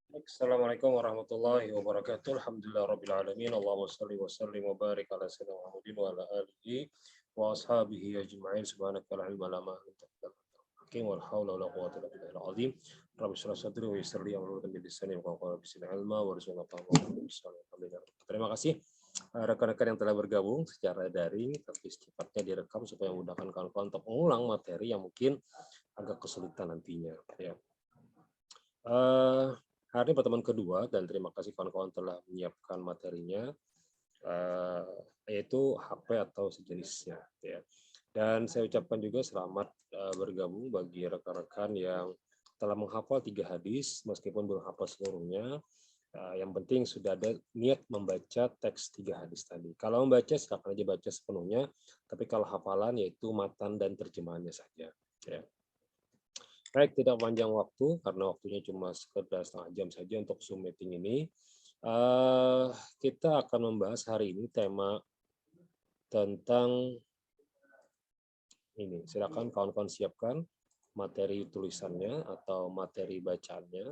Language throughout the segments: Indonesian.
Assalamualaikum warahmatullahi wabarakatuh. Alhamdulillah rabbil alamin. Allahumma shalli wa sallim wa barik ala sayyidina Muhammadin wa ala alihi wa ashabihi ajma'in. Subhanaka la ilma lana illa anta hakim wal haula wala quwwata illa billahil azim. Rabbi shrah sadri wa yassir li amri wa lisani wa qawla bismi ilma wa rizqna ta'ala. Terima kasih rekan-rekan yang telah bergabung secara daring, tapi secepatnya direkam supaya memudahkan kawan-kawan untuk mengulang materi yang mungkin agak kesulitan nantinya. Ya. Hari ini pertemuan kedua dan terima kasih kawan-kawan telah menyiapkan materinya, yaitu HP atau sejenisnya. Ya. Dan saya ucapkan juga selamat bergabung bagi rekan-rekan yang telah menghafal 3 hadis, meskipun belum hafal seluruhnya. Yang penting sudah ada niat membaca teks 3 hadis tadi. Kalau membaca silakan aja baca sepenuhnya, tapi kalau hafalan yaitu matan dan terjemahannya saja. Ya. Baik, tidak panjang waktu karena waktunya cuma sekedar setengah jam saja untuk Zoom meeting ini. Kita akan membahas hari ini tema tentang ini. Silakan kawan-kawan siapkan materi tulisannya atau materi bacaannya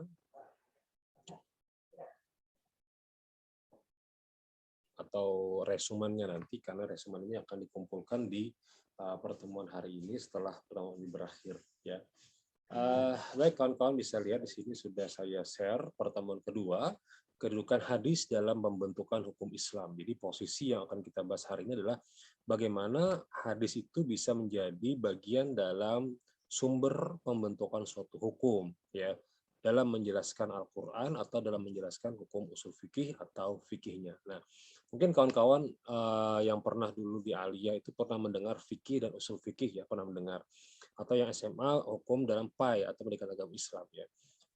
atau resumennya nanti, karena resumen ini akan dikumpulkan di pertemuan hari ini setelah pertemuan ini berakhir. Ya. Baik, kawan-kawan bisa lihat di sini sudah saya share pertemuan kedua, kedudukan hadis dalam pembentukan hukum Islam. Jadi posisi yang akan kita bahas hari ini adalah bagaimana hadis itu bisa menjadi bagian dalam sumber pembentukan suatu hukum, ya, dalam menjelaskan Al-Quran atau dalam menjelaskan hukum usul fikih atau fikihnya. Nah, mungkin kawan-kawan yang pernah dulu di Alia itu pernah mendengar fikih dan usul fikih, ya, pernah mendengar, atau yang SMA hukum dalam PAI atau pendidikan agama Islam, ya.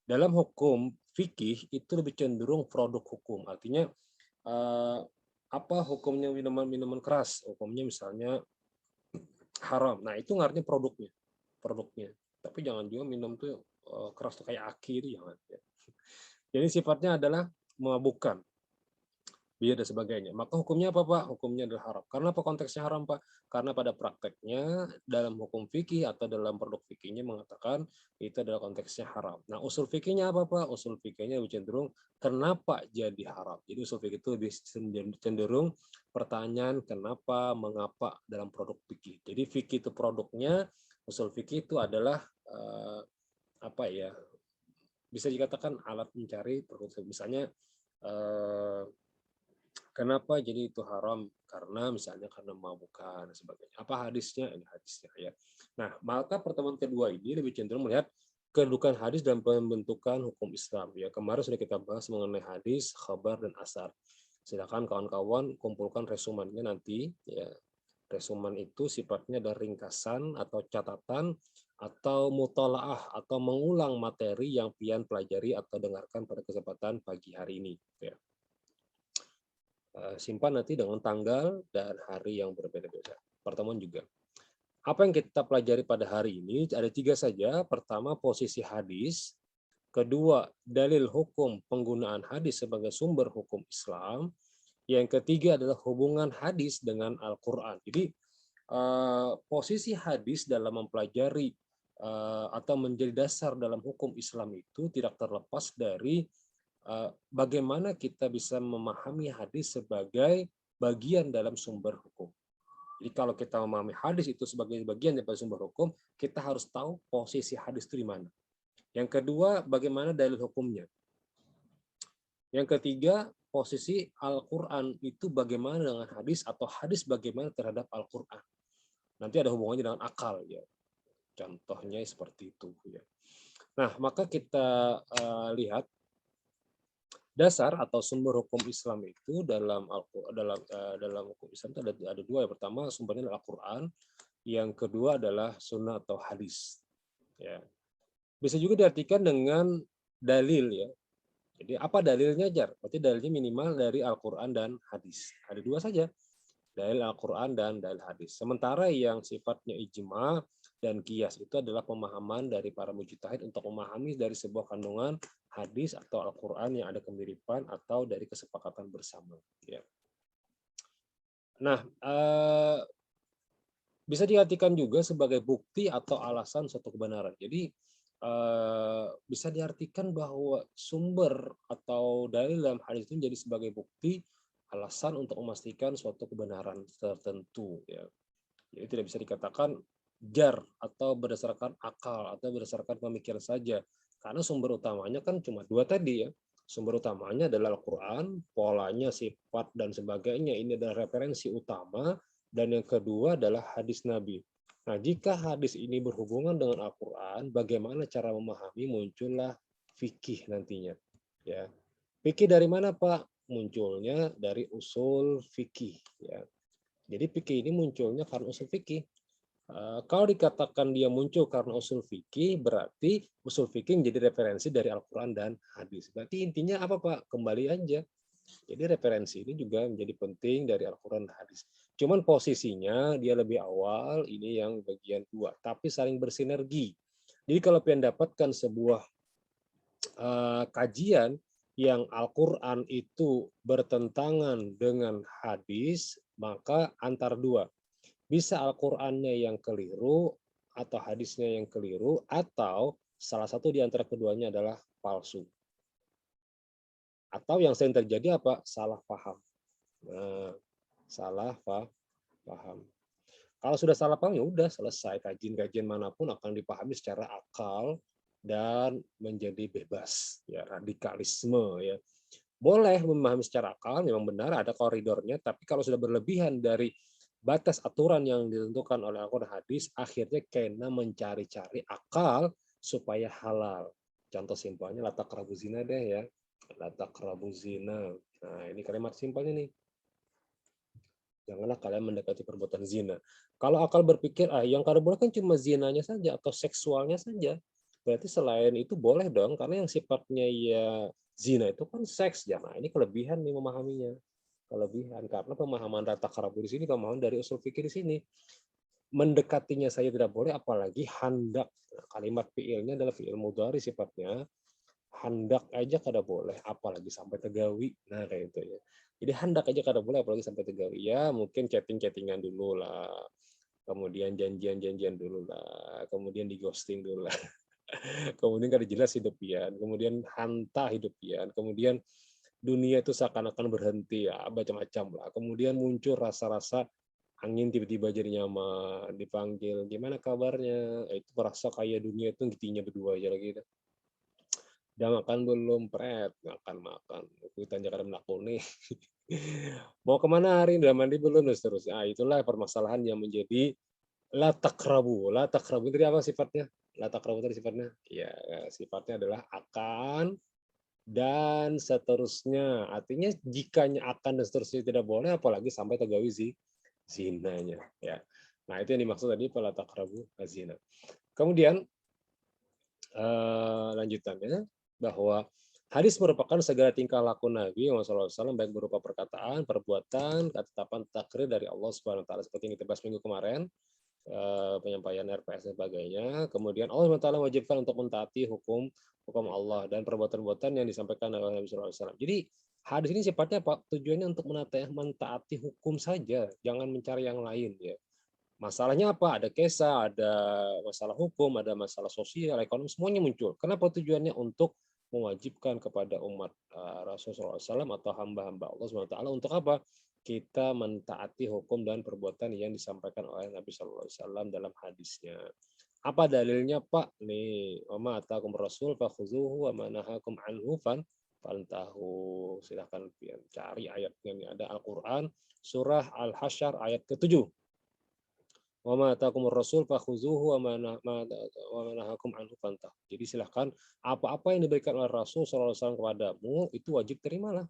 Dalam hukum fikih itu lebih cenderung produk hukum, artinya apa hukumnya minuman keras, hukumnya misalnya haram. Nah, itu artinya produknya. Tapi jangan juga minum tuh keras tuh kayak aki itu jangan. Ya. Jadi sifatnya adalah memabukkan, biar dan sebagainya. Maka hukumnya apa, Pak? Hukumnya adalah haram. Karena apa konteksnya haram, Pak? Karena pada prakteknya dalam hukum fikih atau dalam produk fikihnya mengatakan itu adalah konteksnya haram. Nah, usul fikihnya apa, Pak? Usul fikihnya lebih cenderung kenapa jadi haram. Jadi usul fikih itu lebih cenderung pertanyaan kenapa, mengapa dalam produk fikih. Jadi fikih itu produknya, usul fikih itu adalah apa ya? Bisa dikatakan alat mencari produk. Misalnya kenapa jadi itu haram? Karena misalnya karena memabukan dan sebagainya. Apa hadisnya? Ini hadisnya, ya. Nah, maka pertemuan kedua ini lebih cenderung melihat kedudukan hadis dalam pembentukan hukum Islam. Ya, kemarin sudah kita bahas mengenai hadis, khabar dan asar. Silakan kawan-kawan kumpulkan resumennya nanti, ya. Resumen itu sifatnya ada ringkasan atau catatan atau mutolaah atau mengulang materi yang pian pelajari atau dengarkan pada kesempatan pagi hari ini, ya. Simpan nanti dengan tanggal dan hari yang berbeda-beda. Pertemuan juga. Apa yang kita pelajari pada hari ini ada 3 saja. Pertama, posisi hadis. Kedua, dalil hukum penggunaan hadis sebagai sumber hukum Islam. Yang ketiga adalah hubungan hadis dengan Al-Quran. Jadi posisi hadis dalam mempelajari atau menjadi dasar dalam hukum Islam itu tidak terlepas dari bagaimana kita bisa memahami hadis sebagai bagian dalam sumber hukum. Jadi kalau kita memahami hadis itu sebagai bagian dari sumber hukum, kita harus tahu posisi hadis itu di mana. Yang kedua, bagaimana dalil hukumnya. Yang ketiga, posisi Al-Quran itu bagaimana dengan hadis atau hadis bagaimana terhadap Al-Quran. Nanti ada hubungannya dengan akal, ya. Contohnya seperti itu, ya. Nah, maka kita lihat dasar atau sumber hukum Islam itu dalam hukum Islam itu ada dua. Yang pertama sumbernya adalah Al-Quran, yang kedua adalah sunnah atau hadis. Ya. Bisa juga diartikan dengan dalil, ya. Jadi apa dalilnya, Jar? Berarti dalilnya minimal dari Al-Quran dan hadis. Ada dua saja, dalil Al-Quran dan dalil hadis. Sementara yang sifatnya ijma dan qiyas itu adalah pemahaman dari para mujtahid untuk memahami dari sebuah kandungan hadis atau Al-Quran yang ada kemiripan atau dari kesepakatan bersama. Ya. Nah, bisa diartikan juga sebagai bukti atau alasan suatu kebenaran. Jadi bisa diartikan bahwa sumber atau dalil dalam hadis itu menjadi sebagai bukti alasan untuk memastikan suatu kebenaran tertentu ya. Jadi tidak bisa dikatakan jar atau berdasarkan akal atau berdasarkan pemikiran saja. Karena sumber utamanya kan cuma dua tadi ya. Sumber utamanya adalah Al-Quran, polanya, sifat, dan sebagainya. Ini adalah referensi utama. Dan yang kedua adalah hadis Nabi. Nah, jika hadis ini berhubungan dengan Al-Quran, bagaimana cara memahami muncullah fikih nantinya. Ya, fikih dari mana, Pak? Munculnya dari usul fikih. Ya. Jadi fikih ini munculnya karena usul fikih. Kalau dikatakan dia muncul karena usul fikih, berarti usul fikih menjadi referensi dari Al-Quran dan hadis. Berarti intinya apa, Pak? Kembali aja. Jadi referensi ini juga menjadi penting dari Al-Quran dan hadis. Cuman posisinya dia lebih awal, ini yang bagian dua. Tapi saling bersinergi. Jadi kalau pengen dapatkan sebuah kajian yang Al-Quran itu bertentangan dengan hadis, maka antar dua. Bisa Al-Qur'annya yang keliru atau hadisnya yang keliru atau salah satu di antara keduanya adalah palsu. Atau yang sering terjadi apa? Salah paham. Nah, salah paham. Kalau sudah salah paham ya udah selesai, kajian-kajian manapun akan dipahami secara akal dan menjadi bebas ya, radikalisme ya. Boleh memahami secara akal, memang benar ada koridornya, tapi kalau sudah berlebihan dari batas aturan yang ditentukan oleh Al-Quran hadis, akhirnya kena mencari-cari akal supaya halal. Contoh simpelnya la taqrabu zina deh ya. La taqrabu zina. Nah, ini kalimat simpelnya nih. Janganlah kalian mendekati perbuatan zina. Kalau akal berpikir, yang kada boleh kan cuma zinanya saja atau seksualnya saja. Berarti selain itu boleh dong, karena yang sifatnya ya zina itu kan seks. Ya, nah ini kelebihan nih memahaminya. Kelebihan karena pemahaman rata karabu di sini, pemahaman dari usul fikir di sini. Mendekatinya saya tidak boleh, apalagi handak. Nah, kalimat fiilnya adalah fiil mudhari sifatnya. Handak aja kada boleh, apalagi sampai tegawi. Nah, kayak itu ya. Jadi handak aja kada boleh, apalagi sampai tegawi. Ya, mungkin chatting-chattingan dulu lah. Kemudian janjian-janjian dulu lah. Kemudian di ghosting dulu lah. Kemudian kada jelas hidupian. Kemudian hanta hidupian. Kemudian dunia itu seakan-akan berhenti ya, macam-macam lah. Kemudian muncul rasa-rasa angin tiba-tiba jadi nyaman, dipanggil, gimana kabarnya? Itu merasa kayak dunia itu gitinya berdua aja lagi. Udah makan belum? Pret, makan. Kita jangan melakoni. Mau kemana hari ini? Udah mandi belum? Dan seterusnya. Nah, itulah permasalahan yang menjadi la takrabu. La takrabu itu apa sifatnya? La takrabu itu sifatnya? Ya, sifatnya adalah akan dan seterusnya. Artinya jikanya akan dan seterusnya tidak boleh, apalagi sampai tegawi zinanya. Ya. Nah, itu yang dimaksud tadi fala taqrabu zina. Kemudian lanjutannya bahwa hadis merupakan segala tingkah laku Nabi Muhammad SAW baik berupa perkataan, perbuatan, ketetapan takrir dari Allah Subhanahu Wa Taala seperti yang kita bahas minggu kemarin, penyampaian RPS dan sebagainya. Kemudian Allah SWT wajibkan untuk mentaati hukum Allah dan perbuatan-perbuatan yang disampaikan oleh Nabi SAW. Jadi hadis ini sifatnya Pak, tujuannya untuk mentaati hukum saja, jangan mencari yang lain ya. Masalahnya apa? Ada kisah, ada masalah hukum, ada masalah sosial, ekonomi, semuanya muncul. Kenapa tujuannya? Untuk mewajibkan kepada umat Rasulullah SAW atau hamba-hamba Allah SWT untuk apa? Kita mentaati hukum dan perbuatan yang disampaikan oleh Nabi SAW dalam hadisnya. Apa dalilnya, Pak? Nih, wa atakum rasul fakhuzuhu wa ma nahakum anhu fantahu. Silakan cari ayatnya. Ini ada Al-Qur'an surah Al-Hasyr ayat ke-7. Wa ma atakumur rasul fakhuzuhu wa ma nahakum anhu fantahu. Jadi silahkan apa-apa yang diberikan oleh Rasul sallallahu alaihi wasallam kepadamu itu wajib terimalah.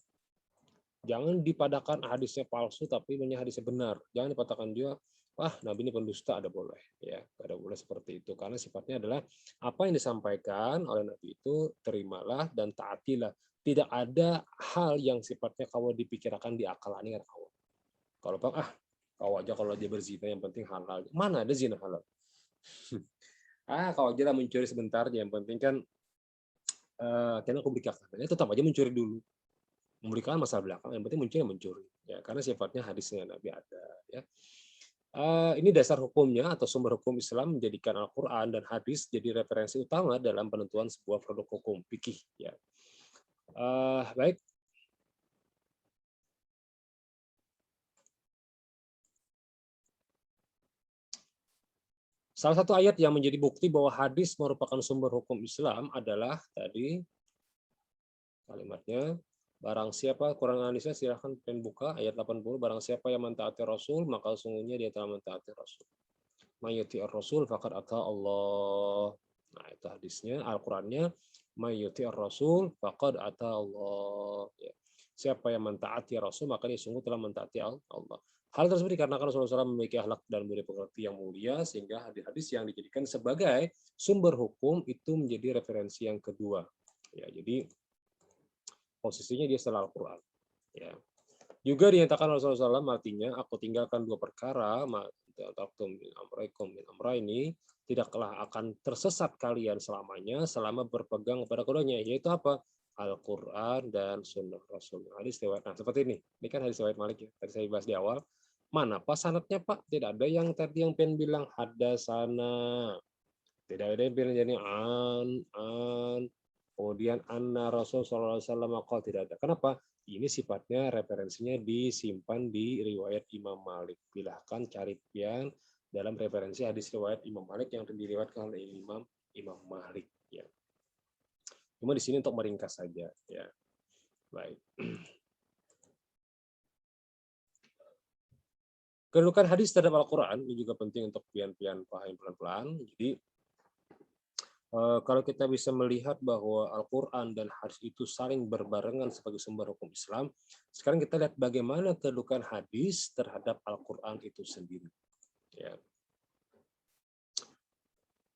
Jangan dipadakan hadisnya palsu tapi banyak hadisnya benar. Jangan dipadakan juga Nabi ini pendusta, ada boleh ya, ada boleh seperti itu karena sifatnya adalah apa yang disampaikan oleh Nabi itu terimalah dan taatilah. Tidak ada hal yang sifatnya kau dipikirkan di akal dengan kau. Kalau kau aja kalau dia berzina yang penting halal. Mana ada zina halal? Kau aja lah mencuri sebentar, yang penting kan karena aku berikan. Tetap aja mencuri dulu. Memberikan masalah belakang, yang penting mencuri ya, karena sifatnya hadisnya Nabi ada ya. Ini dasar hukumnya atau sumber hukum Islam menjadikan Al-Quran dan hadis jadi referensi utama dalam penentuan sebuah produk hukum fikih. Ya. Baik. Salah satu ayat yang menjadi bukti bahwa hadis merupakan sumber hukum Islam adalah tadi kalimatnya, barang siapa, Quran Indonesia silahkan pengen buka ayat 80, barang siapa yang mentaati Rasul maka sungguhnya dia telah mentaati Rasul. Mayyuti ar-Rasul faqad ata Allah. Nah, itu hadisnya, Al-Qur'annya mayyuti ar-Rasul faqad ata Allah. Ya. Siapa yang mentaati Rasul maka dia sungguh telah mentaati Allah. Hal tersebut dikarenakan Rasulullah SAW memiliki akhlak dan budi pekerti yang mulia sehingga hadis-hadis yang dijadikan sebagai sumber hukum itu menjadi referensi yang kedua. Ya, jadi posisinya dia setelah Al-Qur'an. Ya. Juga dinyatakan Rasulullah SAW artinya aku tinggalkan dua perkara ini tidaklah akan tersesat kalian selamanya selama berpegang kepada keduanya, yaitu apa? Al-Quran dan Sunnah Rasul. Hadis riwayat. Nah, seperti ini. Ini kan hadis riwayat Malik ya. Tadi saya bahas di awal. Mana Pak sanadnya Pak? Tidak ada yang tadi yang pengen bilang hadasana. Tidak ada yang bilang jadi an. Kemudian anna Rasul SAW tidak ada. Kenapa? Ini sifatnya referensinya disimpan di riwayat Imam Malik. Silahkan cari pian dalam referensi hadis riwayat Imam Malik yang diriwayatkan oleh Imam Malik. Ya. Cuma di sini untuk meringkas saja. Ya. Baik. Kedudukan hadis terhadap Al-Quran ini juga penting untuk pian-pian paham pelan-pelan. Jadi kalau kita bisa melihat bahwa Al-Quran dan hadis itu saling berbarengan sebagai sumber hukum Islam, sekarang kita lihat bagaimana kedudukan hadis terhadap Al-Quran itu sendiri. Ya.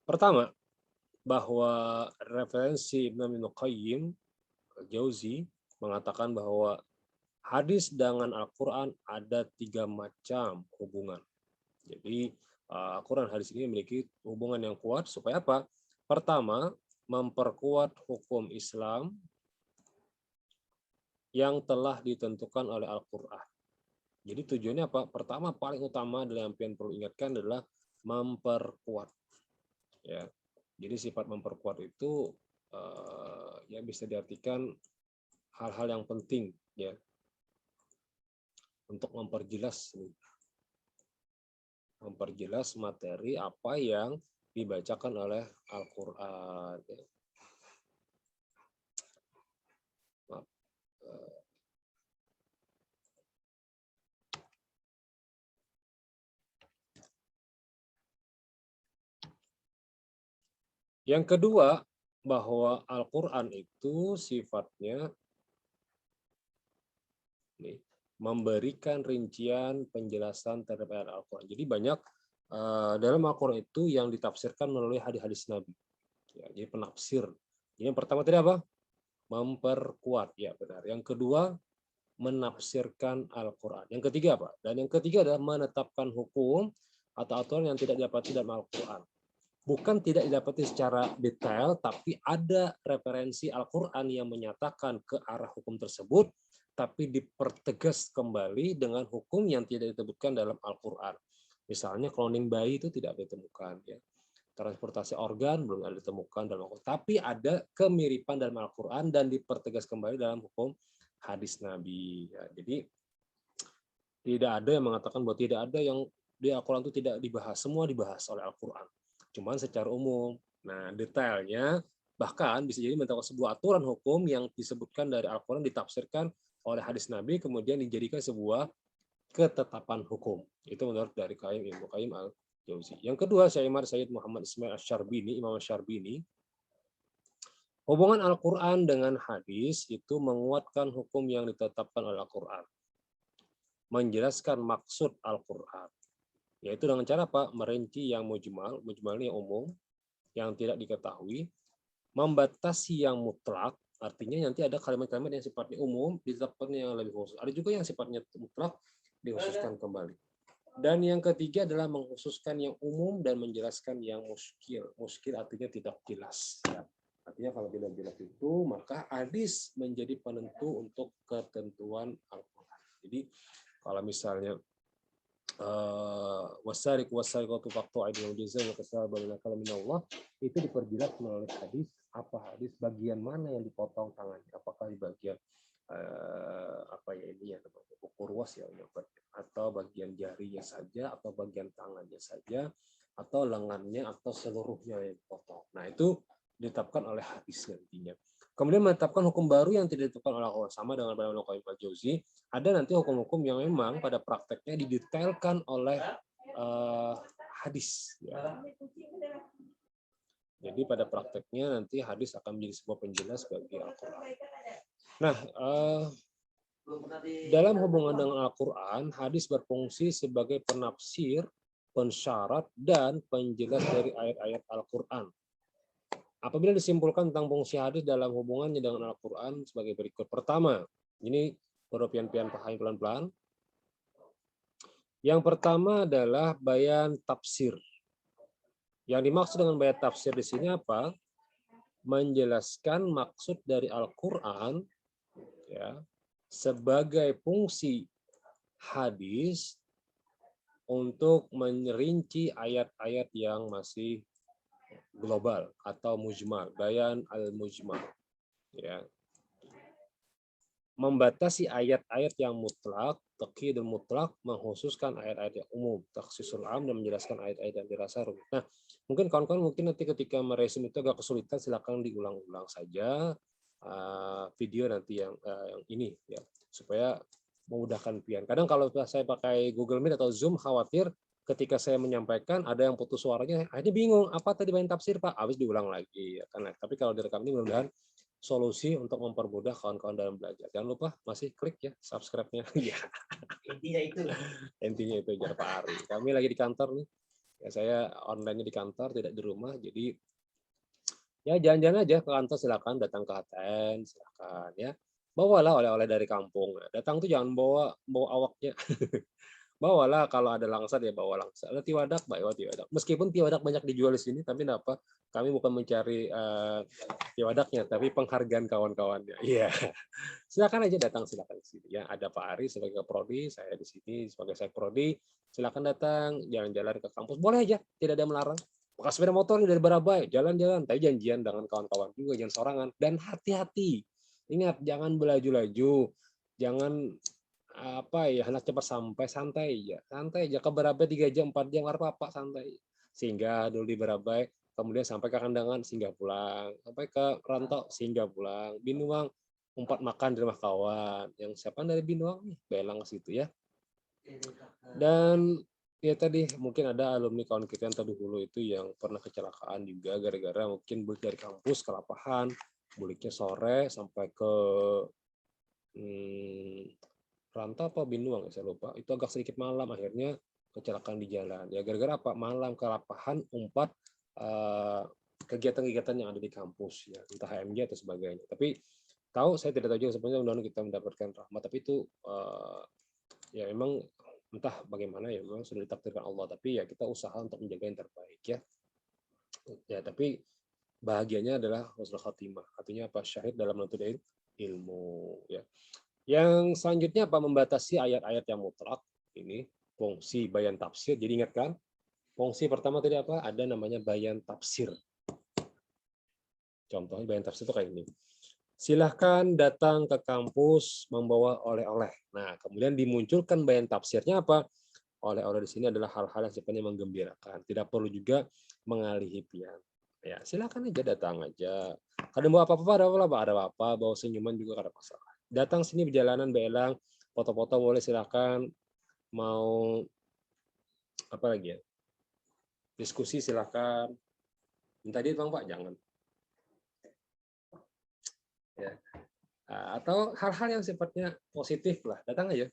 Pertama, bahwa referensi Ibnu Qayyim Jauzi mengatakan bahwa hadis dengan Al-Quran ada 3 macam hubungan. Jadi Al-Quran hadis ini memiliki hubungan yang kuat supaya apa? Pertama, memperkuat hukum Islam yang telah ditentukan oleh Al-Quran. Jadi tujuannya apa? Pertama, paling utama adalah yang perlu ingatkan adalah memperkuat. Ya. Jadi sifat memperkuat itu ya bisa diartikan hal-hal yang penting ya untuk memperjelas materi apa yang dibacakan oleh Al-Quran. Yang kedua, bahwa Al-Quran itu sifatnya memberikan rincian penjelasan terhadap Al-Quran. Jadi banyak dalam Al-Quran itu yang ditafsirkan melalui hadis-hadis Nabi. Ya, jadi penafsir. Jadi yang pertama tadi apa? Memperkuat. Ya benar. Yang kedua, menafsirkan Al-Quran. Yang ketiga apa? Dan yang ketiga adalah menetapkan hukum atau aturan yang tidak didapati dalam Al-Quran. Bukan tidak didapati secara detail, tapi ada referensi Al-Quran yang menyatakan ke arah hukum tersebut, tapi dipertegas kembali dengan hukum yang tidak disebutkan dalam Al-Quran. Misalnya cloning bayi itu tidak ditemukan, ya. Transportasi organ belum ada ditemukan dalam Al-Quran, tapi ada kemiripan dalam Al-Quran dan dipertegas kembali dalam hukum hadis Nabi. Ya, jadi tidak ada yang mengatakan bahwa tidak ada yang di Al-Quran itu tidak dibahas, semua dibahas oleh Al-Quran. Cuman secara umum. Nah, detailnya bahkan bisa jadi menetapkan sebuah aturan hukum yang disebutkan dari Al-Quran ditafsirkan oleh hadis Nabi kemudian dijadikan sebuah ketetapan hukum. Itu menurut dari Ibnu Qayyim Al-Jauzi. Yang kedua, Sayyid Muhammad Ismail Asy-Syarbini, Imam Asy-Syarbini, hubungan Al-Quran dengan hadis itu menguatkan hukum yang ditetapkan oleh Al-Quran. Menjelaskan maksud Al-Quran. Yaitu dengan cara apa? Merinci yang mujmal ini yang umum, yang tidak diketahui, membatasi yang mutlak, artinya nanti ada kalimat-kalimat yang sifatnya umum, ditetapkan yang lebih khusus. Ada juga yang sifatnya mutlak, dikhususkan kembali. Dan yang ketiga adalah mengkhususkan yang umum dan menjelaskan yang muskil. Muskil artinya tidak jelas. Ya. Artinya kalau tidak jelas itu, maka hadis menjadi penentu untuk ketentuan Al-Quran. Jadi kalau misalnya wasariq wasariqatu faqtu aydihim jazaa'an kasaban nakal minallah, itu diperjelas melalui hadis. Apa hadis? Bagian mana yang dipotong tangannya? Apakah di bagian apa ya ini ya namanya ukur was ya, atau bagian jarinya saja, atau bagian tangannya saja, atau lengannya, atau seluruhnya yang dipotong. Nah itu ditetapkan oleh hadis nantinya. Kemudian menetapkan hukum baru yang tidak ditetapkan oleh Allah, sama dengan Ibnu Qayyim al-Jauzi. Ada nanti hukum-hukum yang memang pada prakteknya didetailkan oleh hadis. Ya. Jadi pada prakteknya nanti hadis akan menjadi sebuah penjelas bagi Al-Quran. Nah, dalam hubungan dengan Al-Quran, hadis berfungsi sebagai penafsir, pensyarat, dan penjelas dari ayat-ayat Al-Quran. Apabila disimpulkan tentang fungsi hadis dalam hubungannya dengan Al-Quran sebagai berikut. Pertama, ini pian-pian pahami pelan-pelan. Yang pertama adalah bayan tafsir. Yang dimaksud dengan bayan tafsir di sini apa? Menjelaskan maksud dari Al-Quran ya, sebagai fungsi hadis untuk merinci ayat-ayat yang masih global atau mujmal, bayan al-mujmal. Ya. Membatasi ayat-ayat yang mutlak, taqyidul mutlak, mengkhususkan ayat-ayat yang umum, takhsisul am, dan menjelaskan ayat-ayat yang dirasa rumit. Nah, mungkin kawan-kawan mungkin nanti ketika meresim itu agak kesulitan, silakan diulang-ulang saja video nanti yang ini ya, supaya memudahkan pian. Kadang kalau saya pakai Google Meet atau Zoom, khawatir ketika saya menyampaikan ada yang putus suaranya, akhirnya bingung apa tadi bayan tafsir Pak, habis diulang lagi ya kan. Tapi kalau direkam ini mudah-mudahan solusi untuk mempermudah kawan-kawan dalam belajar. Jangan lupa masih klik ya subscribe-nya. Intinya itu. Intinya itu jar Pak Ari. Kami lagi di kantor nih. Ya, saya online-nya di kantor, tidak di rumah. Jadi ya jalan-jalan aja ke kantor, silakan datang ke HTN, silakan ya. Bawalah oleh-oleh dari kampung. Datang tuh jangan bawa awaknya. Bawalah kalau ada langsat ya bawa langsat. Ada tiwadak, bawa tiwadak. Meskipun tiwadak banyak dijual di sini, tapi apa? Kami bukan mencari tiwadaknya, tapi penghargaan kawan-kawannya. Iya, silakan aja datang, silakan di sini. Ya, ada Pak Ari sebagai prodi, saya di sini sebagai saya prodi. Silakan datang, jalan-jalan ke kampus, boleh aja, tidak ada yang melarang. Pakai sepeda motor dari Barabai, jalan-jalan, tapi janjian dengan kawan-kawan juga, jangan sorangan. Dan hati-hati, ingat jangan belaju-laju, jangan apa ya, hendak cepat sampai, santai aja ke Barabai 3 jam 4 jam apa santai, sehingga dulu di Barabai, kemudian sampai ke Kandangan singgah pulang, sampai ke Rantau singgah pulang, Binuang umpat makan di rumah kawan, yang siapa dari Binuang nih belang ke situ ya. Dan ya tadi mungkin ada alumni kawan kita yang terdahulu itu yang pernah kecelakaan juga gara-gara mungkin balik dari kampus kelapahan, baliknya sore sampai ke Rantau apa Binuang, saya lupa, itu agak sedikit malam, akhirnya kecelakaan di jalan ya gara-gara apa, malam kelapahan umpat kegiatan-kegiatan yang ada di kampus ya, entah HMJ atau sebagainya. Tapi tahu, saya tidak tahu juga sebenarnya, mudah-mudahan kita mendapatkan rahmat, tapi itu ya memang entah bagaimana ya, memang sudah ditakdirkan Allah, tapi ya kita usaha untuk menjaga yang terbaik ya. Ya tapi bahagianya adalah husnul khatimah, artinya apa, syahid dalam menuntut ilmu ya. Yang selanjutnya apa, membatasi ayat-ayat yang mutlak, ini fungsi bayan tafsir. Jadi ingat kan, fungsi pertama tadi apa, ada namanya bayan tafsir. Contohnya bayan tafsir itu kayak ini, silahkan datang ke kampus membawa oleh-oleh. Nah kemudian dimunculkan bayan tafsirnya apa, oleh-oleh di sini adalah hal-hal yang sifatnya menggembirakan, tidak perlu juga mengalihi pian. Ya silakan aja, datang aja. Kadang bawa apa-apa, ada apa-apa, bawa senyuman juga ada masalah. Datang sini perjalanan belang, foto-foto boleh, silakan. Mau apa lagi ya, diskusi silakan. Minta dia bang Pak, jangan. Ya. Atau hal-hal yang sifatnya positif lah, datang aja.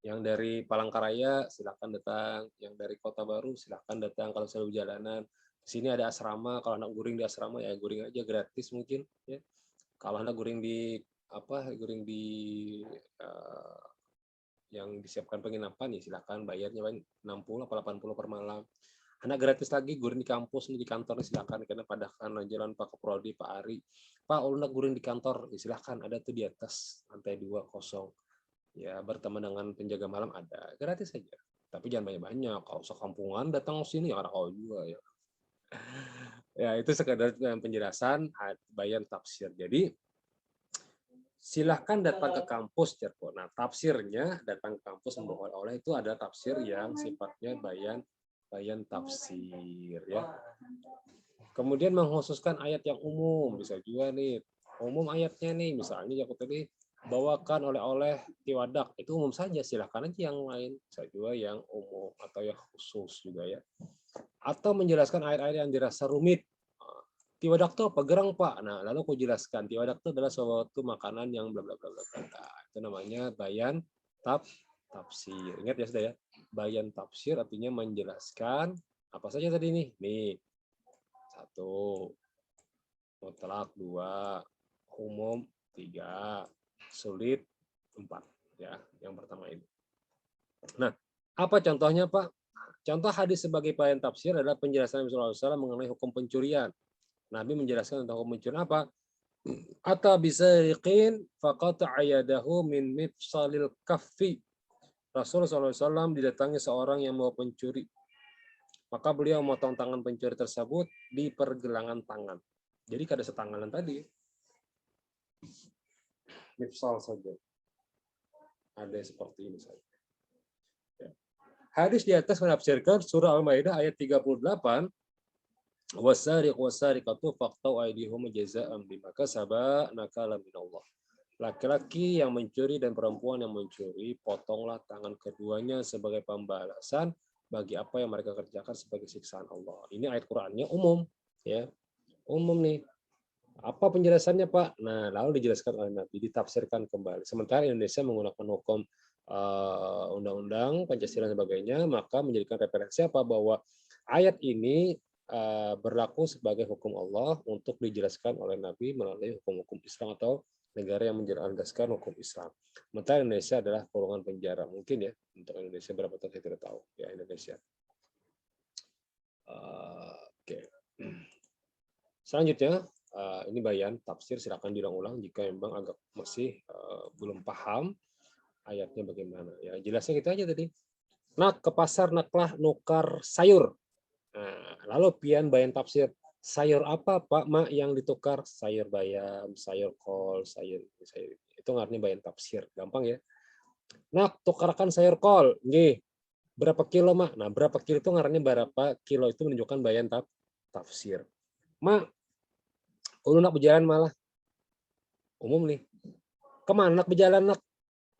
Yang dari Palangkaraya silakan datang, yang dari Kota Baru silakan datang. Kalau selalu jalanan, di sini ada asrama, kalau anak guring di asrama ya guring aja gratis mungkin ya. Kalau anak guring di guring di yang disiapkan penginapan ya silakan, bayarnya 60 atau 80 per malam. Anak gratis lagi guring di kampus nih, di kantor silakan, karena pada kanan jalan Pak Keprodi, Pak Ari, Pak anak guring di kantor ya silakan, ada tuh di atas lantai 2 kosong. Ya, berteman dengan penjaga malam ada, gratis saja. Tapi jangan banyak-banyak. Kalau sekampungan datang ke sini, orang kau juga ya. Ya, itu sekedar penjelasan bayan tafsir. Jadi, silahkan datang ke kampus, Cerko. Nah, tafsirnya datang ke kampus membawa oleh itu ada tafsir yang sifatnya bayan tafsir ya. Kemudian mengkhususkan ayat yang umum, bisa juga nih umum ayatnya nih, misalnya aku tadi bawakan oleh-oleh tiwadak, itu umum saja, silahkan aja yang lain, bisa juga yang umum atau yang khusus juga ya. Atau menjelaskan ayat-ayat yang dirasa rumit. Tiwadak itu apa? Gerang Pak. Nah, lalu aku jelaskan tiwadak itu adalah suatu makanan yang bla bla bla bla. Nah, itu namanya bayan tafsir. Ingat ya sudah ya. Bayan tafsir artinya menjelaskan apa saja tadi nih. Nih, satu, mutlak dua, umum tiga, sulit empat. Ya, yang pertama ini. Nah, apa contohnya Pak? Contoh hadis sebagai bayan tafsir adalah penjelasan Nabi SAW mengenai hukum pencurian. Nabi menjelaskan tentang hukum pencurian apa? Ata bisariqin faqata'a yadahu min mifsalil kaffi. Rasulullah SAW didatangi seorang yang mau pencuri. Maka beliau memotong tangan pencuri tersebut di pergelangan tangan. Jadi kada setanganan tadi. Mifsal saja. Ada seperti ini saja. Hadis di atas menafsirkan surah Al-Maidah ayat 38. Wasariq wasariqatu faqtau aydihum jazaa'an bima kasaba nakala minallah. Laki-laki yang mencuri dan perempuan yang mencuri, potonglah tangan keduanya sebagai pembalasan bagi apa yang mereka kerjakan sebagai siksaan Allah. Ini ayat Qur'annya umum, ya, umum nih. Apa penjelasannya Pak? Nah, lalu dijelaskan oleh Nabi, ditafsirkan kembali. Sementara Indonesia menggunakan hukum undang-undang Pancasila dan sebagainya, maka menjadikan referensi apa bahwa ayat ini berlaku sebagai hukum Allah untuk dijelaskan oleh Nabi melalui hukum-hukum Islam atau negara yang menjelaskan hukum Islam. Sementara Indonesia adalah kurungan penjara. Mungkin ya, untuk Indonesia berapa tahun saya tidak tahu. Ya, Indonesia. Oke. Selanjutnya, ini bayan tafsir, silakan diulang-ulang jika memang agak masih belum paham ayatnya bagaimana. Ya, jelasnya kita aja tadi. Nak ke pasar naklah nukar sayur. Nah, lalu pian bayan tafsir, sayur apa Pak Mak yang ditukar? Sayur bayam, sayur kol, sayur itu artinya bayan tafsir. Gampang ya. Nak tukarkan sayur kol. Nggih. Berapa kilo Mak? Nah, berapa kilo itu ngarannya berapa kilo itu menunjukkan bayan tafsir. Mak, ulun nak berjalan malah umum nih. Kemana nak berjalan nak?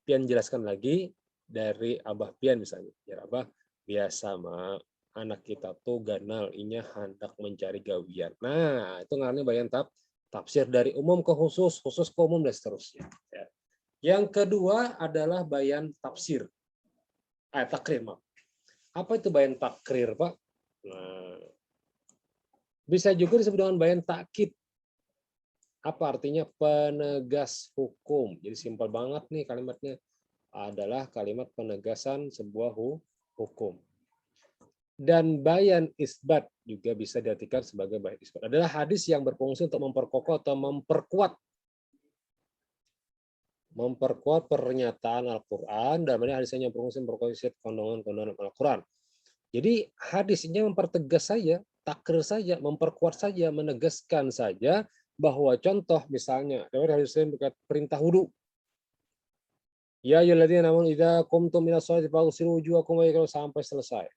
Pian jelaskan lagi dari Abah Pian misalnya. Ya Abah, biasa Mak, anak kita tuh ganal, inya hendak mencari gawian. Nah, itu ngarannya bayan tafsir dari umum ke khusus, khusus ke umum dan seterusnya. Ya. Yang kedua adalah bayan tafsir. Takrir, Mak. Apa itu bayan takrir, Pak? Nah, bisa juga disebut dengan bayan takkid. Apa artinya? Penegas hukum. Jadi simpel banget nih kalimatnya. Adalah kalimat penegasan sebuah hukum. Dan bayan isbat juga bisa diartikan sebagai bayan isbat. Adalah hadis yang berfungsi untuk memperkokoh atau memperkuat pernyataan Al-Quran, dan hadisnya yang berfungsi memperkuat kandungan Al-Quran. Jadi hadisnya mempertegas saja, takrir saja, memperkuat saja, menegaskan saja bahwa contoh misalnya dari hadis yang berkata perintah wudu. Ya ayyuhalladzina amanu idza qumtum ila sholati faghsilu wujuhakum sampai selesai.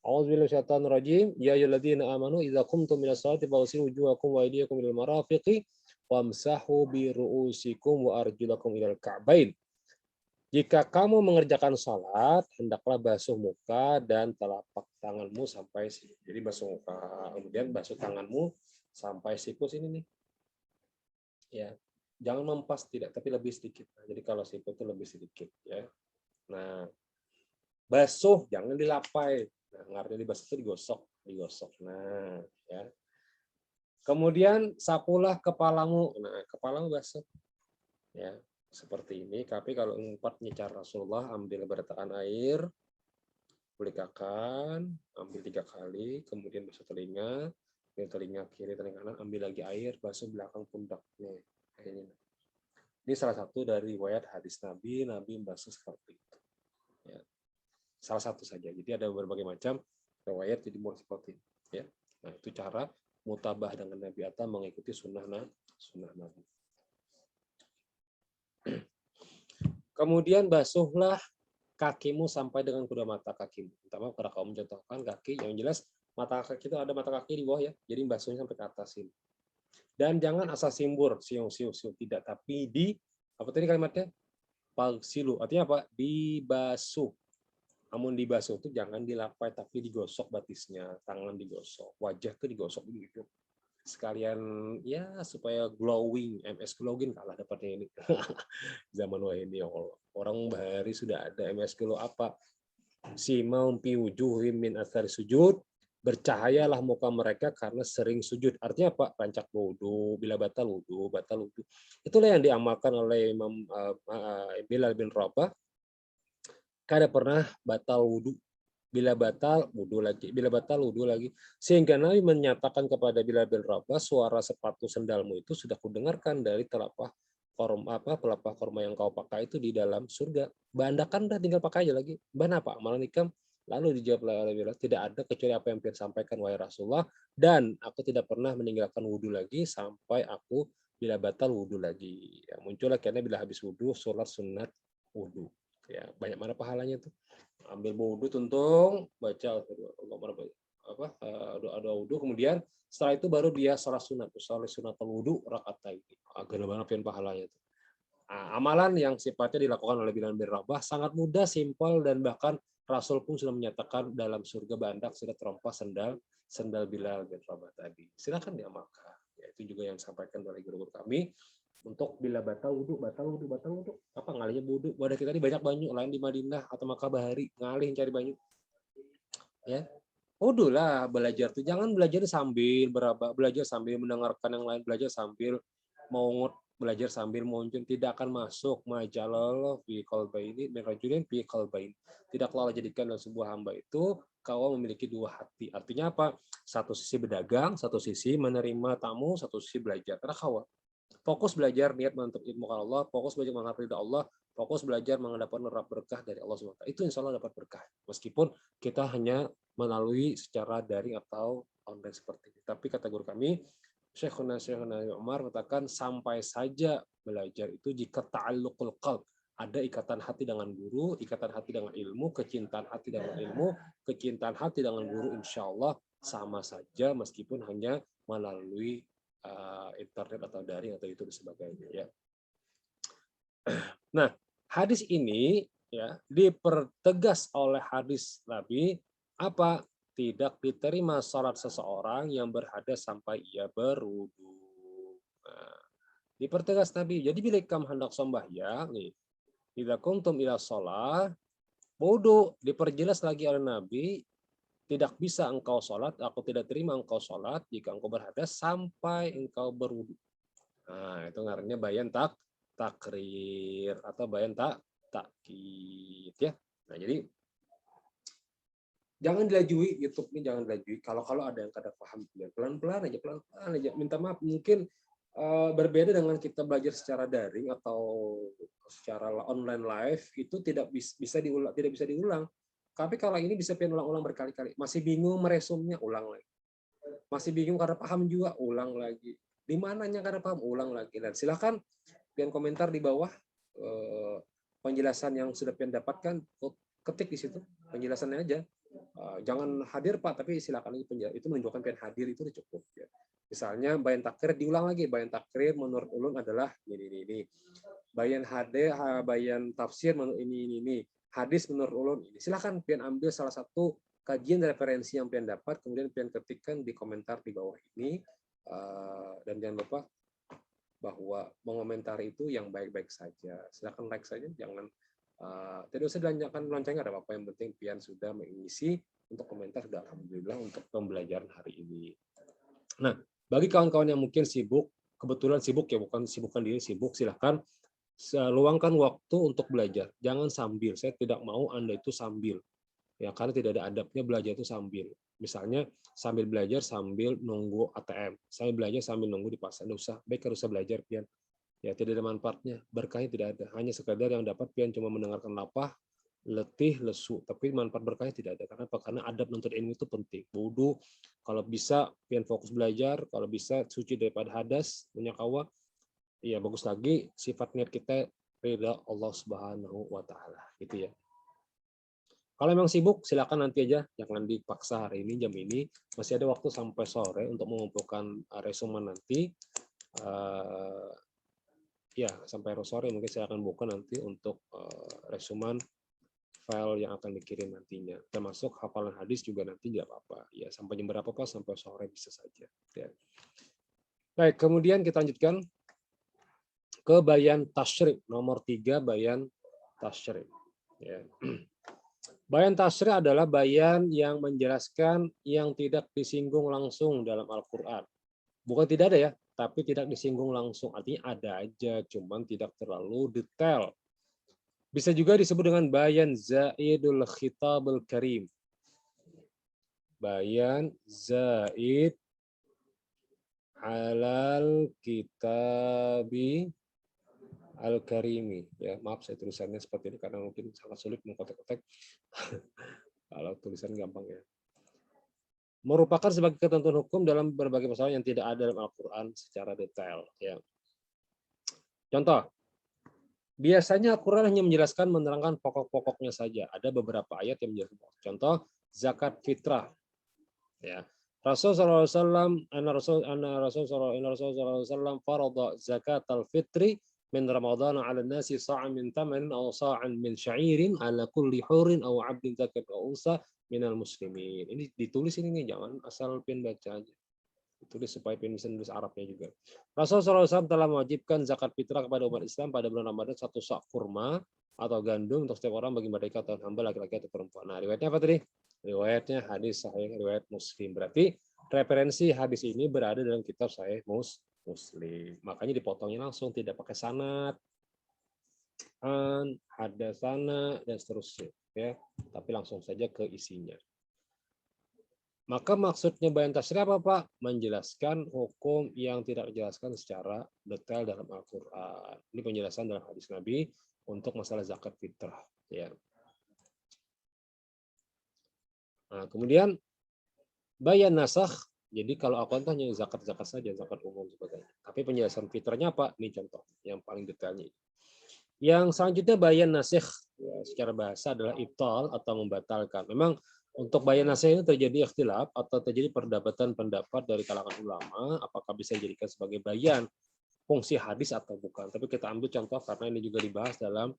A'udzubillahi minasyaitonir rajim. Ya ayyuhalladzina amanu idza qumtum ila sholati faghsilu wujuhakum wa aydiyakum ilal marafiqi wamsahu bi ru'usikum wa arjulakum ilal ka'bain. Jika kamu mengerjakan sholat, hendaklah basuh muka dan telapak tanganmu sampai sini. Jadi basuh muka, kemudian basuh tanganmu sampai siku sini nih. Ya, jangan mempas tidak, tapi lebih sedikit. Nah, jadi kalau siku itu lebih sedikit, ya. Nah, basuh jangan dilapai. Nah, artinya dibasuh itu digosok. Nah, ya. Kemudian sapulah kepalamu. Nah, kepalamu basuh. Ya. Seperti ini, tapi kalau empatnya cara Rasulullah, ambil beratakan air, pelikakan, ambil 3 kali, kemudian basuh telinga kiri, telinga kanan, ambil lagi air, basuh belakang pundaknya. Ini. Ini salah satu dari riwayat hadis Nabi membasuh seperti itu. Ya. Salah satu saja. Jadi ada berbagai macam riwayat jadi mau seperti itu. Ya. Nah itu cara mutabah dengan Nabi Atta mengikuti sunnah Nabi. Kemudian basuhlah kakimu sampai dengan kedua mata kakimu. Pertama karena kamu mencontohkan kaki, yang jelas mata kaki itu ada mata kaki di bawah ya. Jadi basuhnya sampai ke atas ini. Dan jangan asal simbur, siung, tidak, tapi di apa tadi kalimatnya? Pagsilu, artinya apa? Dibasuh. Namun dibasuh itu jangan dilapai, tapi digosok batisnya, tangan digosok, wajah tuh digosok begitu. Sekalian ya supaya glowing, MS glowing kalah dapatnya ini. Zaman ini ya Allah. Orang bahari sudah ada MS glow apa? Simau fi wujuhim min athari sujud, bercahayalah muka mereka karena sering sujud. Artinya apa? Rancak wudhu, bila batal wudhu, batal wudhu. Itulah yang diamalkan oleh Imam Bilal bin Rabah. Kada pernah batal wudhu. Bila batal wudhu lagi, bila batal wudhu lagi. Sehingga Nabi menyatakan kepada Bilal bin Rabah, suara sepatu sendalmu itu sudah kudengarkan dari telapak korma yang kau pakai itu di dalam surga. Bandakan dah, tinggal pakai aja lagi. Ban apa? Amalan ikam. Lalu dijawab oleh Bilal, tidak ada kecuali apa yang Pian sampaikan wahai Rasulullah, dan aku tidak pernah meninggalkan wudhu lagi sampai aku bila batal wudhu lagi. Ya, muncullah karena bila habis wudhu sholat sunat wudhu. Ya, banyak mana pahalanya tuh. Ambil wudhu tuntung, baca doa wudhu, kemudian setelah itu baru dia sholat sunat wudhu rakaat ini. Agak lebaran pian pahalanya tuh. Nah, amalan yang sifatnya dilakukan oleh Bilal bin Rabah sangat mudah, simpel, dan bahkan Rasul pun sudah menyatakan dalam surga bandak sudah terompas sendal Bilal bin Rabah tadi. Silakan diamalkan. Ya, itu juga yang disampaikan oleh guru-guru kami. Untuk bila batal wudhu, apa ngalihnya wudhu? Wadah kita ini banyak banyu, lain di Madinah atau Makkah Bahari, ngalih cari banyu. Ya, wudhu lah belajar tuh, jangan belajar sambil belajar sambil mendengarkan yang lain, belajar sambil mau belajar sambil muncul, tidak akan masuk majalah fi qalbaini min rajulin fi qalbain. Tidaklah Allah jadikan dalam sebuah hamba itu kau memiliki dua hati. Artinya apa? Satu sisi berdagang, satu sisi menerima tamu, satu sisi belajar. Karena kau fokus belajar niat menuntut ilmu Allah, fokus belajar mengharap ridha Allah, fokus belajar mendapatkan berkah dari Allah SWT. Itu insya Allah dapat berkah. Meskipun kita hanya melalui secara daring atau online seperti ini. Tapi kata guru kami, Syekhuna Umar katakan sampai saja belajar itu jika ta'alluqul qalb, ada ikatan hati dengan guru, ikatan hati dengan ilmu, kecintaan hati dengan ilmu, kecintaan hati dengan guru, insya Allah sama saja meskipun hanya melalui internet atau daring atau itu dan sebagainya ya. Nah, hadis ini ya dipertegas oleh hadis Nabi apa? Tidak diterima salat seseorang yang berhadas sampai ia berwudu. Nah, dipertegas Nabi. Jadi bila kamu hendak sembahyang nih, idza kuntum ila shalah, wudu, diperjelas lagi oleh Nabi, tidak bisa engkau sholat, aku tidak terima engkau sholat jika engkau berhadas sampai engkau berwudu. Nah, itu artinya bayan takrir atau bayan takkid ya. Nah, jadi jangan dilajui YouTube ini, jangan dilajui. Kalau ada yang kada paham, pelan-pelan aja, minta maaf. Mungkin berbeda dengan kita belajar secara daring atau secara online live itu tidak bisa diulang. Tapi kalau ini bisa ulang-ulang berkali-kali. Masih bingung meresumnya, ulang lagi. Masih bingung karena paham juga, ulang lagi. Di mananya karena paham, ulang lagi. Dan silakan pian komentar di bawah penjelasan yang sudah pian dapatkan, ketik di situ penjelasannya aja. Jangan hadir Pak, tapi silakan lagi penjelasan. Itu menunjukkan pian hadir itu udah cukup. Ya. Misalnya bayan takrir diulang lagi. Bayan takrir menurut ulun adalah ini. Bayan bayan tafsir menurut ini. Hadis menurut ulun ini. Silakan pian ambil salah satu kajian referensi yang pian dapat, kemudian pian ketikkan di komentar di bawah ini, dan jangan lupa bahwa mengomentari itu yang baik-baik saja. Silakan like saja, jangan tidak usah dilanjutkan lonceng, ada apa-apa, yang penting pian sudah mengisi untuk komentar, sudah alhamdulillah untuk pembelajaran hari ini. Nah, bagi kawan-kawan yang mungkin sibuk, kebetulan sibuk ya, bukan sibukkan diri, sibuk, silahkan luangkan waktu untuk belajar. Jangan sambil. Saya tidak mau Anda itu sambil. Ya, karena tidak ada adabnya belajar itu sambil. Misalnya sambil belajar sambil nunggu ATM. Saya belajar sambil nunggu di pasar. Nggak usah. Baik harus belajar pian. Ya, tidak ada manfaatnya, berkahnya tidak ada. Hanya sekadar yang dapat pian cuma mendengarkan lapah, letih, lesu, tapi manfaat berkahnya tidak ada. Karena apa? Karena adab menuntut ilmu itu penting. Wudu, kalau bisa pian fokus belajar, kalau bisa suci daripada hadas, minyak hawa, ya bagus lagi sifat niat kita ridha Allah Subhanahu wa taala, gitu ya. Kalau memang sibuk, silakan nanti aja, jangan dipaksa hari ini jam ini. Masih ada waktu sampai sore untuk mengumpulkan resumen nanti. Ya, sampai sore mungkin saya akan buka nanti untuk resumen file yang akan dikirim nantinya. Termasuk hafalan hadis juga nanti nggak apa-apa. Ya, sampai jam berapa Pak? Sampai sore bisa saja. Ya. Baik, kemudian kita lanjutkan ke bayan tasyrif. Nomor 3, bayan tasyrif. Ya. Bayan tasyrif adalah bayan yang menjelaskan yang tidak disinggung langsung dalam Al-Quran. Bukan tidak ada ya, tapi tidak disinggung langsung. Artinya ada aja, cuman tidak terlalu detail. Bisa juga disebut dengan bayan zaidul khitabul karim. Bayan zaid alal kitabi al-karimi. Ya, maaf saya tulisannya seperti ini karena mungkin sangat sulit mengkotek-kotek. Kalau tulisan gampang ya. Merupakan sebagai ketentuan hukum dalam berbagai masalah yang tidak ada dalam Al-Quran secara detail. Ya. Contoh, biasanya Al-Quran hanya menjelaskan menerangkan pokok-pokoknya saja. Ada beberapa ayat yang menjelaskan. Contoh, zakat fitrah. Ya. Rasul sallallahu alaihi wasallam Rasul sallallahu alaihi wasallam farada zakat al-fitri min Ramadan 'ala an-nasi sa'an min tamarin aw sa'an min sya'irin 'ala kulli hurin aw 'abdin zakat aw unsa minal muslimin. Ini ditulis ini nih, jangan asal pin baca aja. Ditulis supaya pin bisa nulis Arabnya juga. Rasul sallallahu alaihi wasallam telah mewajibkan zakat fitrah kepada umat Islam pada bulan Ramadan 1 sak kurma atau gandum untuk setiap orang bagi mereka atau hamba laki-laki atau perempuan. Nah, riwayatnya apa tadi? Riwayatnya hadis sahih riwayat Muslim. Berarti referensi hadis ini berada dalam kitab sahih Muslim. Makanya dipotongnya langsung, tidak pakai sanad, hadasana dan seterusnya, ya. Tapi langsung saja ke isinya. Maka maksudnya bayan tasyrih apa Pak? Menjelaskan hukum yang tidak dijelaskan secara detail dalam Al-Quran. Ini penjelasan dalam hadis Nabi untuk masalah zakat fitrah. Ya. Nah, kemudian bayan nasakh. Jadi kalau Al-Quran hanya zakat-zakat saja, zakat umum sebagainya. Tapi penjelasan fitrahnya apa? Ini contoh yang paling detailnya. Yang selanjutnya bayan nasikh, ya, secara bahasa adalah ibtal atau membatalkan. Memang untuk bayan nasikh ini terjadi ikhtilaf atau terjadi perdebatan pendapat dari kalangan ulama apakah bisa dijadikan sebagai bayan fungsi hadis atau bukan. Tapi kita ambil contoh karena ini juga dibahas dalam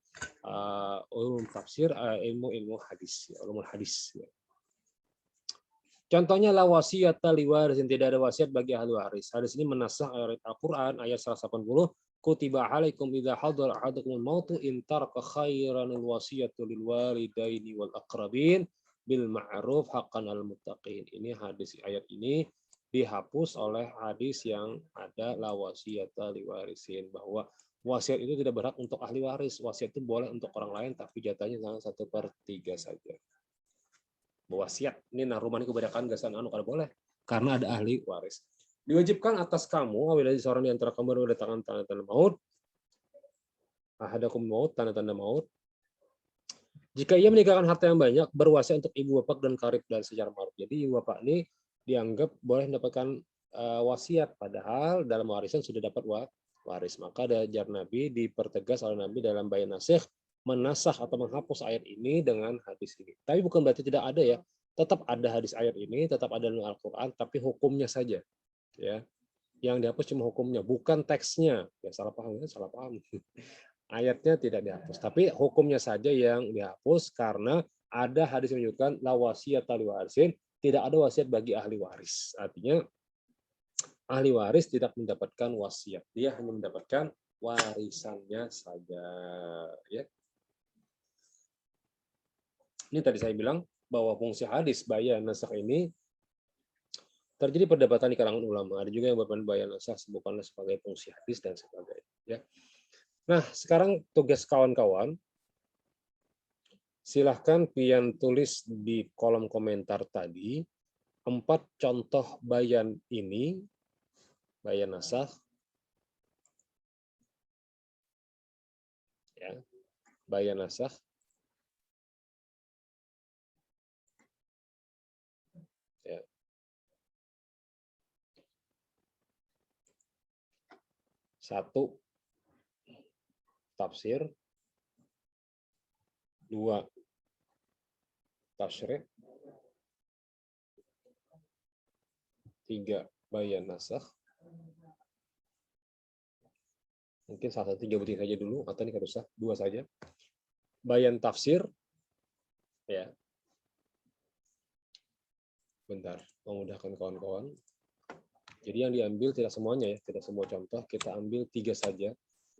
ulum tafsir, ilmu hadis, ulumul hadis. Ya. Contohnya la wasiyata liwaris, tidak ada wasiat bagi ahli waris. Hadis ini menasah ayat Al-Qur'an ayat 180, kutiba alaikum idza hadara ahadakumul mautu in taraka khairanul wasiyatu lil walidaini wal aqrabin bil ma'ruf haqqan al muttaqin. Ini hadis ayat ini dihapus oleh hadis yang ada la wasiyata liwarisin, bahwa wasiat itu tidak berhak untuk ahli waris. Wasiat itu boleh untuk orang lain tapi jatahnya 1/3 saja. Wasiat ini nah rumah ini kebanyakan gasan anu kalau boleh karena ada ahli waris. Diwajibkan atas kamu apabila seorang di antara kamu berdatangan tanda-tanda maut, ahadakum maut, tanda-tanda maut, jika ia meninggalkan harta yang banyak, berwasiat untuk ibu bapak dan karib dan secara ma'ruf. Jadi ibu bapak ini dianggap boleh mendapatkan wasiat, padahal dalam warisan sudah dapat waris. Maka ada jar Nabi dipertegas oleh Nabi dalam bayan nasikh, menasah atau menghapus ayat ini dengan hadis ini. Tapi bukan berarti tidak ada ya. Tetap ada hadis ayat ini, tetap ada dalam Al-Quran, tapi hukumnya saja. Ya, yang dihapus cuma hukumnya, bukan teksnya. Ya salah paham, salah paham. Ayatnya tidak dihapus, tapi hukumnya saja yang dihapus karena ada hadis yang menunjukkan la wasiyata li warisin, tidak ada wasiat bagi ahli waris. Artinya ahli waris tidak mendapatkan wasiat, dia hanya mendapatkan warisannya saja. Ya. Ini tadi saya bilang bahwa fungsi hadis bayan nasakh ini terjadi perdebatan di kalangan ulama. Ada juga yang berpendapat bayan nasakh bukanlah sebagai fungsi hadis dan sebagainya. Ya. Nah, sekarang tugas kawan-kawan, silahkan pian tulis di kolom komentar tadi 4 contoh bayan ini, bayan nasakh, ya. Bayan nasakh. Ya. Satu, tafsir. Dua, tasyrik. Tiga, bayan nasakh. Mungkin salah satu tiga bukti saja dulu, atau ini kan usah, dua saja. Bayan tafsir, ya. Bentar, memudahkan kawan-kawan. Jadi yang diambil tidak semuanya ya, tidak semua contoh. Kita ambil tiga saja.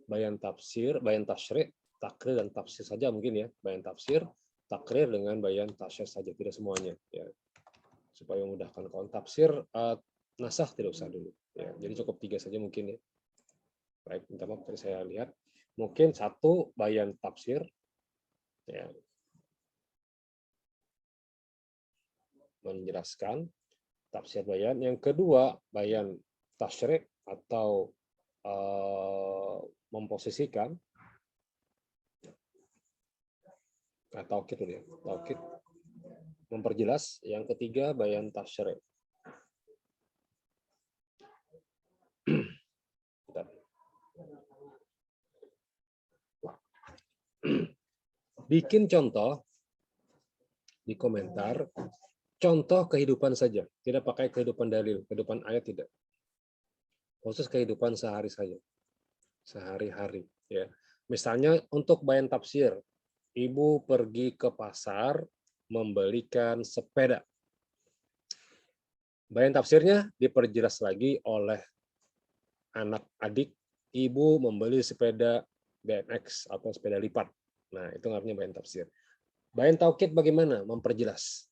Bayan tafsir, bayan tasyrik, takrir dan tafsir saja mungkin ya. Bayan tafsir, takrir dengan bayan tasyrik saja, tidak semuanya. Ya. Supaya memudahkan kawan. Tafsir, nasakh tidak usah dulu. Ya. Jadi cukup tiga saja mungkin ya. Baik, minta maaf tadi saya lihat. Mungkin satu bayan tafsir, ya, menjelaskan tafsir bayan. Yang kedua bayan tasyrik atau memposisikan. Taukid dulu ya, taukid, memperjelas. Yang ketiga bayan tasyrik. Bikin contoh di komentar, contoh kehidupan saja, tidak pakai kehidupan dalil, kehidupan ayat tidak. Khusus kehidupan sehari saja, sehari-hari. Ya, misalnya untuk bayan tafsir, ibu pergi ke pasar membelikan sepeda. Bayan tafsirnya diperjelas lagi oleh anak adik, ibu membeli sepeda BMX atau sepeda lipat. Nah, itu artinya bayan tafsir. Bayan taukid bagaimana? Memperjelas.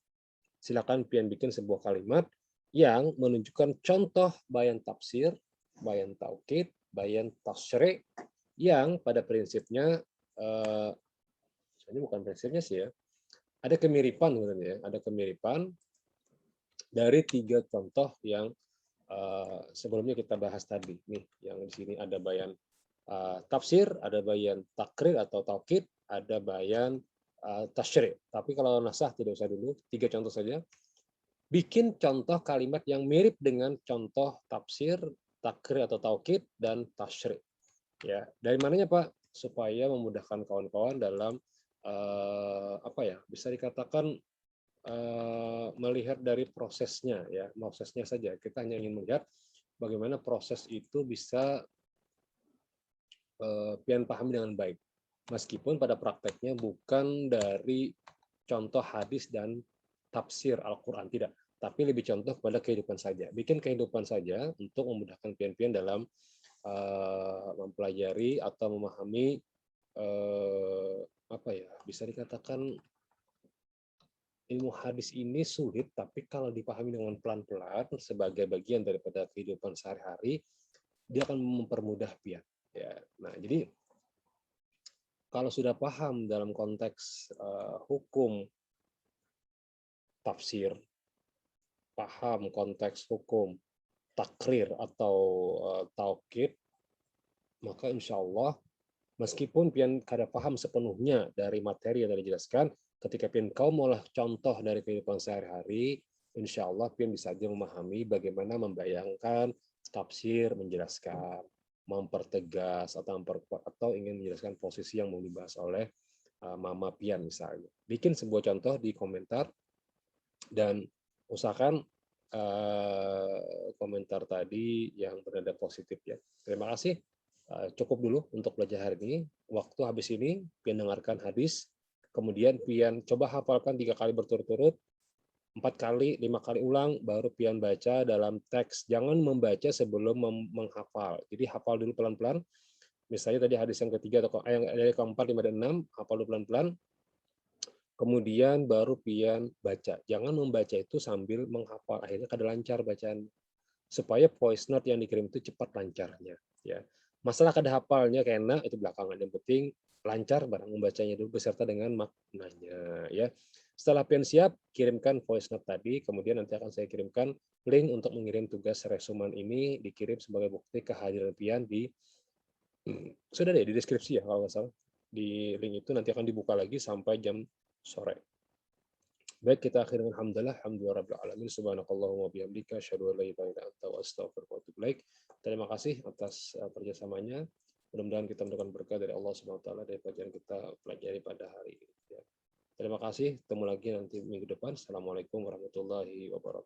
Silakan pian bikin sebuah kalimat yang menunjukkan contoh bayan tafsir, bayan taukid, bayan tasyrik yang pada prinsipnya ini bukan prinsipnya sih ya. Ada kemiripan sebenarnya, ada kemiripan dari tiga contoh yang sebelumnya kita bahas tadi. Nih, yang di sini ada bayan tafsir, ada bayan takrir atau taukid, ada bayan tasyrik. Tapi kalau nasakh tidak usah dulu, tiga contoh saja. Bikin contoh kalimat yang mirip dengan contoh tafsir, takrir atau taukid dan tasyrik. Ya, dari mananya Pak? Supaya memudahkan kawan-kawan dalam apa ya? Bisa dikatakan melihat dari prosesnya ya, prosesnya saja. Kita hanya ingin melihat bagaimana proses itu bisa pian pahami dengan baik. Meskipun pada prakteknya bukan dari contoh hadis dan tafsir Al-Quran, tidak. Tapi lebih contoh kepada kehidupan saja. Bikin kehidupan saja untuk memudahkan pian-pian dalam mempelajari atau memahami apa ya, bisa dikatakan ilmu hadis ini sulit, tapi kalau dipahami dengan pelan-pelan sebagai bagian daripada kehidupan sehari-hari, dia akan mempermudah pian. Ya, nah jadi kalau sudah paham dalam konteks hukum tafsir, paham konteks hukum takrir atau taukid, maka insya Allah meskipun pian kada paham sepenuhnya dari materi yang tadi dijelaskan, ketika pian kau mengolah contoh dari kehidupan sehari-hari, insya Allah pian bisa saja memahami bagaimana membayangkan tafsir menjelaskan, mempertegas atau ingin menjelaskan posisi yang mau dibahas oleh Mama Pian misalnya. Bikin sebuah contoh di komentar dan usahakan komentar tadi yang bernada positif ya. Terima kasih. Cukup dulu untuk belajar hari ini. Waktu habis ini pian dengarkan hadis, kemudian pian coba hafalkan 3 kali berturut-turut, 4 kali, 5 kali ulang, baru pian baca dalam teks. Jangan membaca sebelum menghafal. Jadi hafal dulu pelan-pelan. Misalnya tadi hadis yang ketiga atau yang dari keempat, 5 dan 6, hafal dulu pelan-pelan. Kemudian baru pian baca. Jangan membaca itu sambil menghafal. Akhirnya kada lancar bacaan. Supaya voice note yang dikirim itu cepat lancarnya. Ya. Masalah kada hafalnya kena itu belakangan. Yang penting lancar barang membacanya dulu beserta dengan maknanya. Ya. Setelah pian siap, kirimkan voice note tadi. Kemudian nanti akan saya kirimkan link untuk mengirim tugas resuman ini. Dikirim sebagai bukti kehadiran pian di sudah deh di deskripsi ya kalau nggak salah. di link itu nanti akan dibuka lagi sampai jam sore. Baik, kita akhiri dengan hamdalah, alhamdulillah rabbil alamin, subhanakallahumma bihamdika, asyhadu an la ilaha illa anta, astaghfiruka wa atubu ilaik. Terima kasih atas kerjasamanya. Mudah-mudahan kita mendapatkan berkah dari Allah Subhanahu wa taala dari pelajaran kita pelajari pada hari ini. Terima kasih, ketemu lagi nanti minggu depan. Assalamualaikum warahmatullahi wabarakatuh.